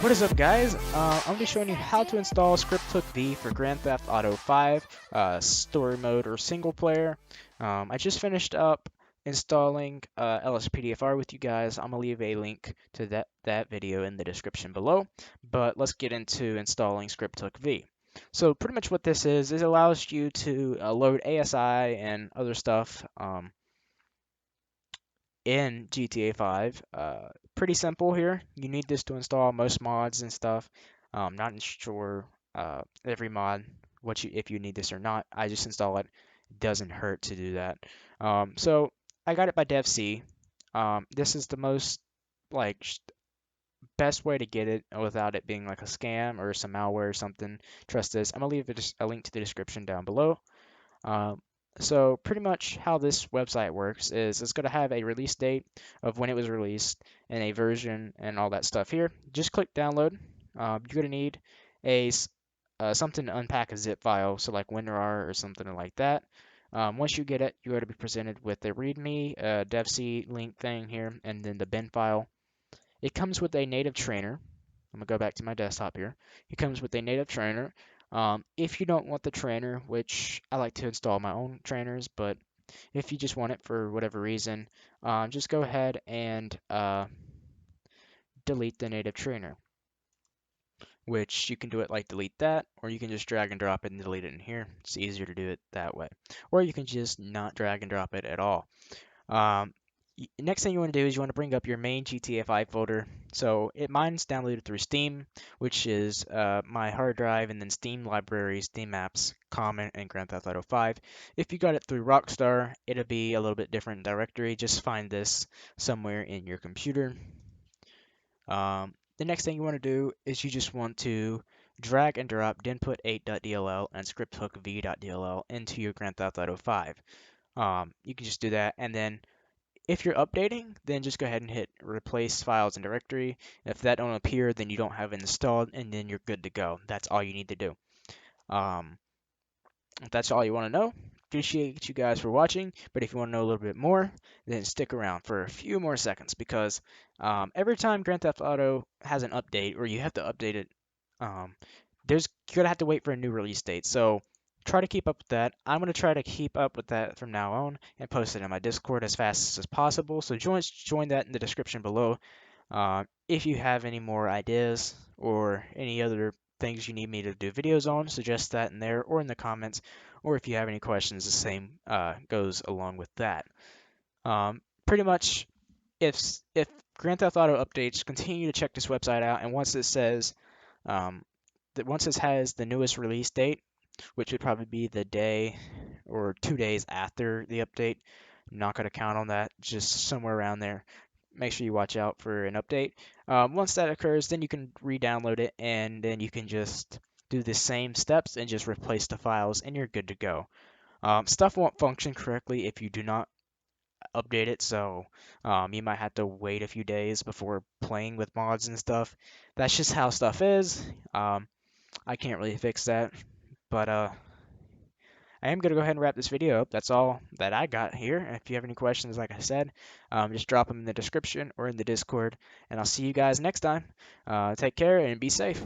What is up, guys? I'm going to be showing you how to install script_hook_v for Grand Theft Auto 5 story mode or single player. I just finished up installing LSPDFR with you guys. I'm going to leave a link to that video in the description below, but let's get into installing script_hook_v. So pretty much what this is it allows you to load ASI and other stuff in GTA 5. Pretty simple here. You need this to install most mods and stuff. Not sure every mod if you need this or not. I just install it. It doesn't hurt to do that. So I got it by DevC. This is the most like best way to get it without it being like a scam or some malware or something. Trust this. I'm gonna leave a link to the description down below. Um, so pretty much how this website works is it's going to have a release date of when it was released and a version and all that stuff here. Just click download. You're going to need something to unpack a zip file, so like WinRAR or something like that. Once you get it, you're going to be presented with a README, devc link thing here, and then the bin file. It comes with a native trainer. I'm gonna go back to my desktop here. It comes with a native trainer. If you don't want the trainer, which I like to install my own trainers, but if you just want it for whatever reason, just go ahead and delete the native trainer, which you can do it like delete that, or you can just drag and drop it and delete it in here. It's easier to do it that way. Or you can just not drag and drop it at all. Um, Next thing you want to do is you want to bring up your main GTA 5 folder. So mine's downloaded through Steam, which is my hard drive, and then Steam libraries, Steam apps, Common, and Grand Theft Auto 5. If you got it through Rockstar, it'll be a little bit different directory. Just find this somewhere in your computer. The next thing you want to do is you just want to drag and drop dinput8.dll and script_hook_v.dll into your Grand Theft Auto 5. You can just do that, and then if you're updating, then just go ahead and hit replace files and directory. If that don't appear, then you don't have it installed, and then you're good to go. That's all you need to do. If that's all you want to know, appreciate you guys for watching. But if you want to know a little bit more, then stick around for a few more seconds, because every time Grand Theft Auto has an update, or you have to update it, um, you're gonna have to wait for a new release date. So try to keep up with that. I'm gonna try to keep up with that from now on and post it in my Discord as fast as possible. So join that in the description below. If you have any more ideas or any other things you need me to do videos on, suggest that in there or in the comments. Or if you have any questions, the same goes along with that. Pretty much, if Grand Theft Auto updates, continue to check this website out, and once it says once this has the newest release date, which would probably be the day or 2 days after the update, I'm not going to count on that, just somewhere around there. Make sure you watch out for an update. Once that occurs, then you can re-download it, and then you can just do the same steps and just replace the files, and you're good to go. Stuff won't function correctly if you do not update it, so you might have to wait a few days before playing with mods and stuff. That's just how stuff is. I can't really fix that, but I am going to go ahead and wrap this video up. That's all that I got here. If you have any questions, like I said, just drop them in the description or in the Discord, and I'll see you guys next time. Take care and be safe.